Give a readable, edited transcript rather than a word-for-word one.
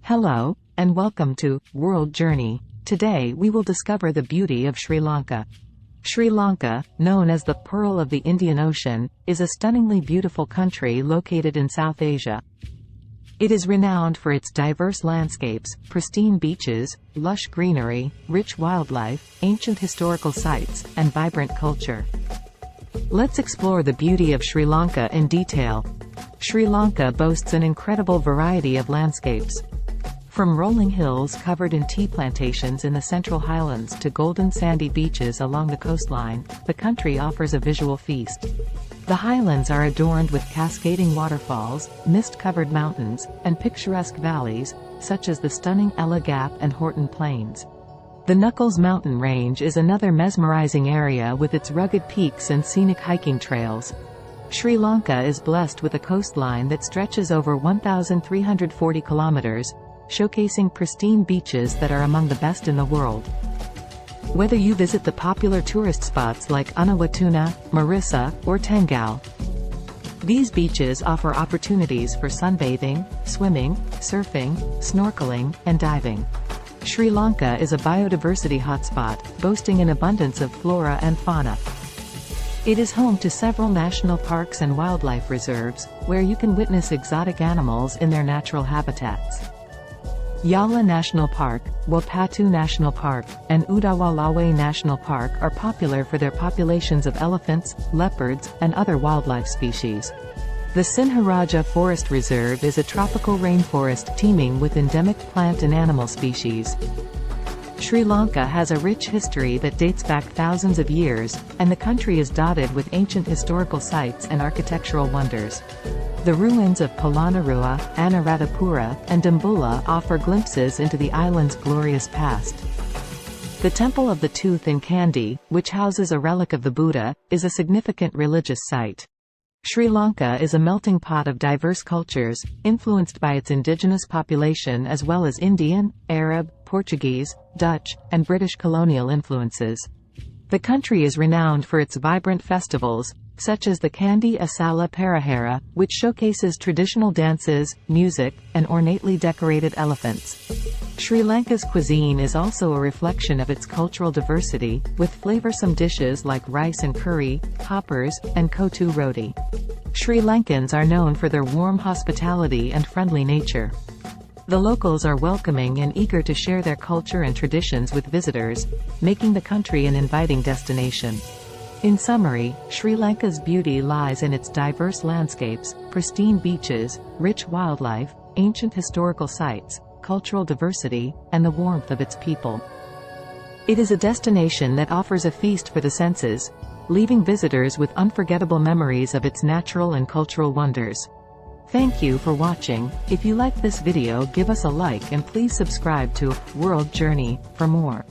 Hello, and welcome to World Journey. Today we will discover the beauty of Sri Lanka. Sri Lanka, known as the Pearl of the Indian Ocean, is a stunningly beautiful country located in South Asia. It is renowned for its diverse landscapes, pristine beaches, lush greenery, rich wildlife, ancient historical sites, and vibrant culture. Let's explore the beauty of Sri Lanka in detail. Sri Lanka boasts an incredible variety of landscapes. From rolling hills covered in tea plantations in the central highlands to golden sandy beaches along the coastline, the country offers a visual feast. The highlands are adorned with cascading waterfalls, mist-covered mountains, and picturesque valleys, such as the stunning Ella Gap and Horton Plains. The Knuckles mountain range is another mesmerizing area with its rugged peaks and scenic hiking trails. Sri Lanka is blessed with a coastline that stretches over 1,340 kilometers, showcasing pristine beaches that are among the best in the world. Whether you visit the popular tourist spots like Unawatuna, Marissa, or Tengau, these beaches offer opportunities for sunbathing, swimming, surfing, snorkeling, and diving. Sri Lanka is a biodiversity hotspot, boasting an abundance of flora and fauna. It is home to several national parks and wildlife reserves, where you can witness exotic animals in their natural habitats. Yala National Park, Wapatu National Park, and Udawalawe National Park are popular for their populations of elephants, leopards, and other wildlife species. The Sinharaja Forest Reserve is a tropical rainforest teeming with endemic plant and animal species. Sri Lanka has a rich history that dates back thousands of years, and the country is dotted with ancient historical sites and architectural wonders. The ruins of Polonnaruwa, Anuradhapura, and Dambulla offer glimpses into the island's glorious past. The Temple of the Tooth in Kandy, which houses a relic of the Buddha, is a significant religious site. Sri Lanka is a melting pot of diverse cultures, influenced by its indigenous population as well as Indian, Arab, Portuguese, Dutch, and British colonial influences. The country is renowned for its vibrant festivals, such as the Kandy Asala Perahera, which showcases traditional dances, music, and ornately decorated elephants. Sri Lanka's cuisine is also a reflection of its cultural diversity, with flavoursome dishes like rice and curry, hoppers, and kotu roti. Sri Lankans are known for their warm hospitality and friendly nature. The locals are welcoming and eager to share their culture and traditions with visitors, making the country an inviting destination. In summary, Sri Lanka's beauty lies in its diverse landscapes, pristine beaches, rich wildlife, ancient historical sites, cultural diversity, and the warmth of its people. It is a destination that offers a feast for the senses, leaving visitors with unforgettable memories of its natural and cultural wonders. Thank you for watching. If you like this video, give us a like and please subscribe to World Journey for more.